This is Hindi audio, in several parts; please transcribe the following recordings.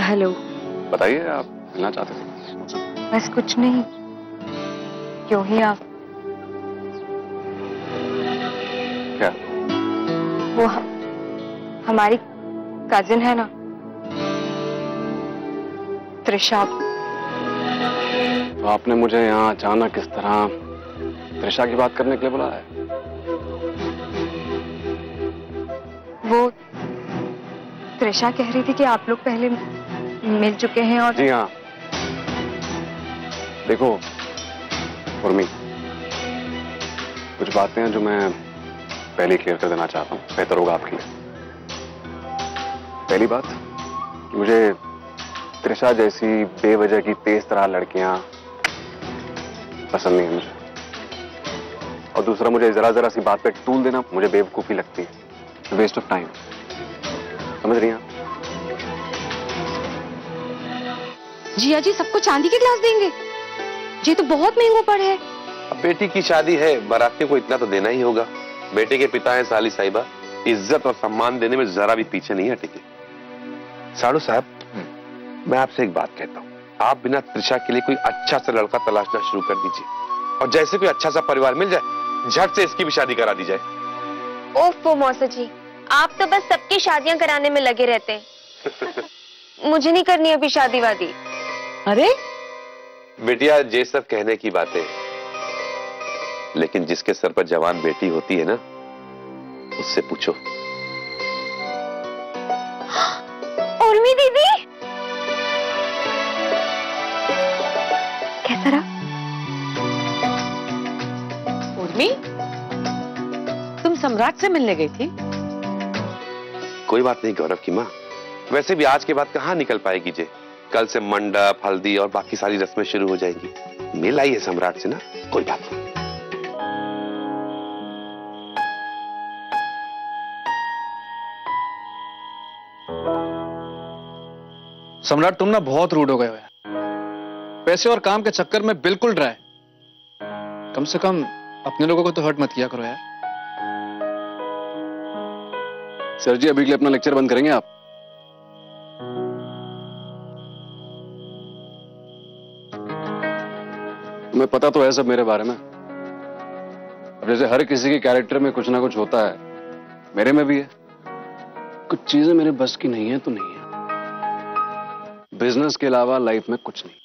हेलो। बताइए, आप मिलना चाहते थे? बस कुछ नहीं, क्यों ही आप? क्या? वो हमारी कजिन है ना, त्रिशा। तो आपने मुझे यहाँ अचानक किस तरह त्रिशा की बात करने के लिए बुलाया है? वो त्रिशा कह रही थी कि आप लोग पहले मिल चुके हैं और... जी हाँ। देखो उर्मी, कुछ बातें हैं जो मैं पहले क्लियर कर देना चाहता हूँ, बेहतर होगा आपके लिए। पहली बात कि मुझे त्रिशा जैसी बेवजह की तेज तरह लड़कियां पसंद नहीं है मुझे। और दूसरा, मुझे जरा जरा सी बात पे टूल देना मुझे बेवकूफी लगती है, वेस्ट ऑफ टाइम। समझ रही हैं? जिया जी सबको चांदी के ग्लास देंगे? ये तो बहुत महंगो पड़ है। अब बेटी की शादी है, बारातियों को इतना तो देना ही होगा। बेटे के पिता हैं साली साहिबा, इज्जत और सम्मान देने में जरा भी पीछे नहीं हटेगी। साड़ू साहब, मैं आपसे एक बात कहता हूँ, आप बिना त्रिशा के लिए कोई अच्छा सा लड़का तलाशना शुरू कर दीजिए और जैसे कोई अच्छा सा परिवार मिल जाए, झट से इसकी भी शादी करा दी जाए। ओफो मौसा जी, आप तो बस सबकी शादियां कराने में लगे रहते हैं। मुझे नहीं करनी अभी शादी वादी। अरे बेटिया, ये सब कहने की बातें, लेकिन जिसके सर पर जवान बेटी होती है ना, उससे पूछो। उर्मी दीदी, कैसा रहा? उर्मी, तुम सम्राट से मिलने गई थी? कोई बात नहीं गौरव की माँ, वैसे भी आज के बाद कहाँ निकल पाएगी जे। कल से मंडप, हल्दी और बाकी सारी रस्में शुरू हो जाएंगी। मिल आई है सम्राट से ना, कोई बात नहीं। सम्राट, तुम ना बहुत रूड हो गए हो। पैसे और काम के चक्कर में बिल्कुल ड्राई। कम से कम अपने लोगों को तो हर्ट मत किया करो यार। सर जी, अभी के लिए अपना लेक्चर बंद करेंगे आप? तुम्हें पता तो है सब मेरे बारे में। अब जैसे हर किसी के कैरेक्टर में कुछ ना कुछ होता है, मेरे में भी है। कुछ चीजें मेरे बस की नहीं है तो नहीं है। बिजनेस के अलावा लाइफ में कुछ नहीं।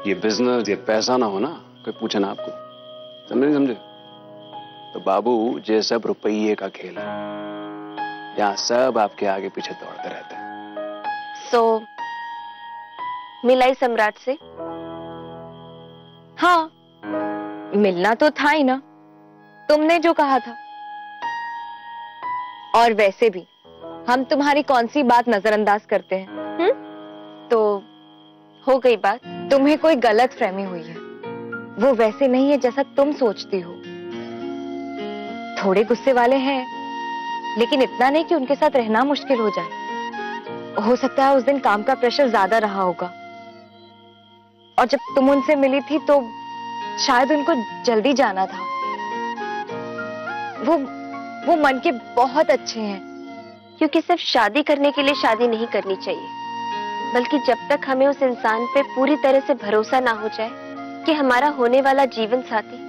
ये बिजनेस, ये पैसा ना हो ना, कोई पूछे ना आपको, समझे नहीं समझे? तो बाबू, ये सब रुपये का खेल है। यहाँ सब आपके आगे पीछे दौड़ते रहते हैं। सो मिलाई सम्राट से? हाँ, मिलना तो था ही ना, तुमने जो कहा था। और वैसे भी हम तुम्हारी कौन सी बात नजरअंदाज करते हैं? तो हो गई बात। तुम्हें कोई गलत फहमी हुई है, वो वैसे नहीं है जैसा तुम सोचती हो। थोड़े गुस्से वाले हैं, लेकिन इतना नहीं कि उनके साथ रहना मुश्किल हो जाए। हो सकता है उस दिन काम का प्रेशर ज्यादा रहा होगा, और जब तुम उनसे मिली थी तो शायद उनको जल्दी जाना था। वो मन के बहुत अच्छे हैं। क्योंकि सिर्फ शादी करने के लिए शादी नहीं करनी चाहिए, बल्कि जब तक हमें उस इंसान पे पूरी तरह से भरोसा ना हो जाए कि हमारा होने वाला जीवन साथी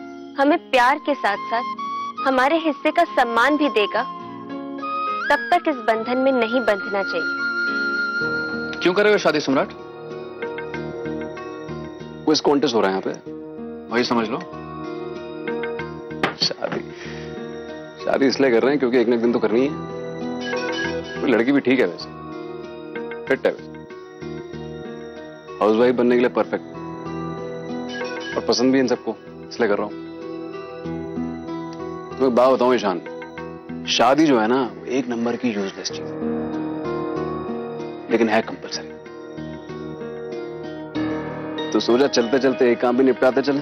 हमें प्यार के साथ साथ हमारे हिस्से का सम्मान भी देगा, तब तक इस बंधन में नहीं बंधना चाहिए। क्यों करेगा शादी सम्राट? वो इसको कॉन्टेस्ट हो रहा है यहाँ पे, वही समझ लो। शादी इसलिए कर रहे हैं क्योंकि एक न एक दिन तो करनी है। लड़की भी ठीक है वैसे, फिट है वैसे, हाउसवाइफ बनने के लिए परफेक्ट, और पसंद भी इन सबको, इसलिए कर रहा हूं। तो एक बात बताऊं ईशान, शादी जो है ना, एक नंबर की यूजलेस चीज है, लेकिन है कंपलसरी। तो सोचा चलते चलते एक काम भी निपटाते चले।